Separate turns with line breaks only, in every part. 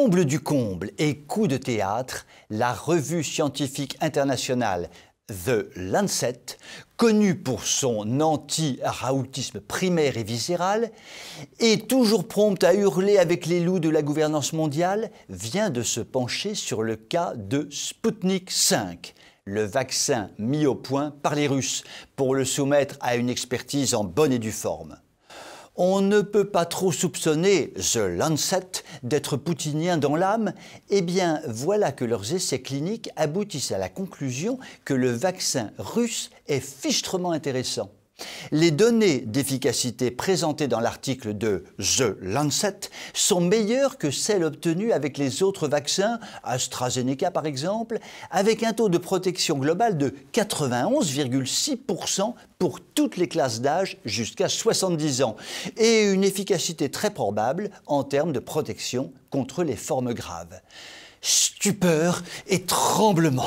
Comble du comble et coup de théâtre, la revue scientifique internationale The Lancet, connue pour son anti-raoutisme primaire et viscéral, et toujours prompte à hurler avec les loups de la gouvernance mondiale, vient de se pencher sur le cas de Sputnik V, le vaccin mis au point par les Russes, pour le soumettre à une expertise en bonne et due forme. On ne peut pas trop soupçonner The Lancet d'être poutinien dans l'âme, eh bien voilà que leurs essais cliniques aboutissent à la conclusion que le vaccin russe est fichtrement intéressant. Les données d'efficacité présentées dans l'article de The Lancet sont meilleures que celles obtenues avec les autres vaccins, AstraZeneca par exemple, avec un taux de protection global de 91,6% pour toutes les classes d'âge jusqu'à 70 ans et une efficacité très probable en termes de protection contre les formes graves. Stupeur et tremblement.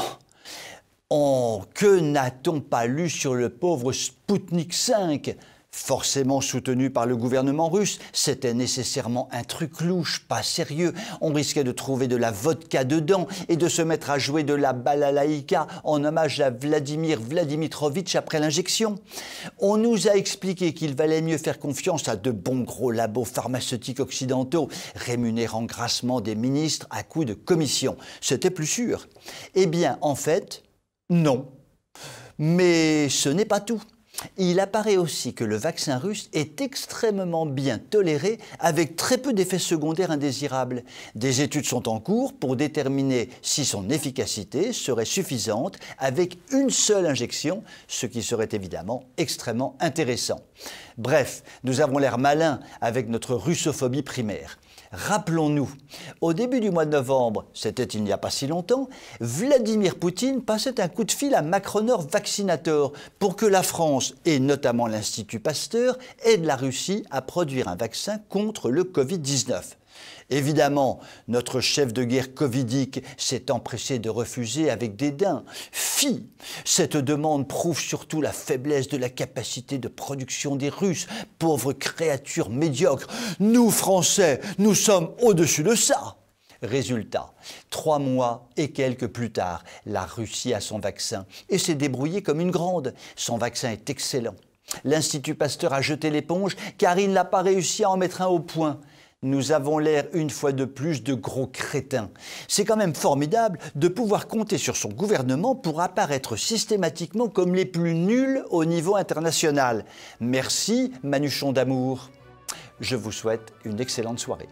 Oh, que n'a-t-on pas lu sur le pauvre Sputnik V? Forcément soutenu par le gouvernement russe, c'était nécessairement un truc louche, pas sérieux. On risquait de trouver de la vodka dedans et de se mettre à jouer de la balalaïka en hommage à Vladimir Vladimirovitch après l'injection. On nous a expliqué qu'il valait mieux faire confiance à de bons gros labos pharmaceutiques occidentaux, rémunérant grassement des ministres à coups de commission. C'était plus sûr. Eh bien, en fait, non. Mais ce n'est pas tout. Il apparaît aussi que le vaccin russe est extrêmement bien toléré avec très peu d'effets secondaires indésirables. Des études sont en cours pour déterminer si son efficacité serait suffisante avec une seule injection, ce qui serait évidemment extrêmement intéressant. Bref, nous avons l'air malins avec notre russophobie primaire. Rappelons-nous, au début du mois de novembre, c'était il n'y a pas si longtemps, Vladimir Poutine passait un coup de fil à Macronor Vaccinator pour que la France, et notamment l'Institut Pasteur, aide la Russie à produire un vaccin contre le Covid-19. Évidemment, notre chef de guerre covidique s'est empressé de refuser avec dédain. Fi, cette demande prouve surtout la faiblesse de la capacité de production des Russes, pauvres créatures médiocres. Nous, Français, nous sommes au-dessus de ça. Résultat, 3 mois et quelques plus tard, la Russie a son vaccin et s'est débrouillée comme une grande. Son vaccin est excellent. L'Institut Pasteur a jeté l'éponge car il n'a pas réussi à en mettre un au point. Nous avons l'air une fois de plus de gros crétins. C'est quand même formidable de pouvoir compter sur son gouvernement pour apparaître systématiquement comme les plus nuls au niveau international. Merci, Manuchon d'amour. Je vous souhaite une excellente soirée.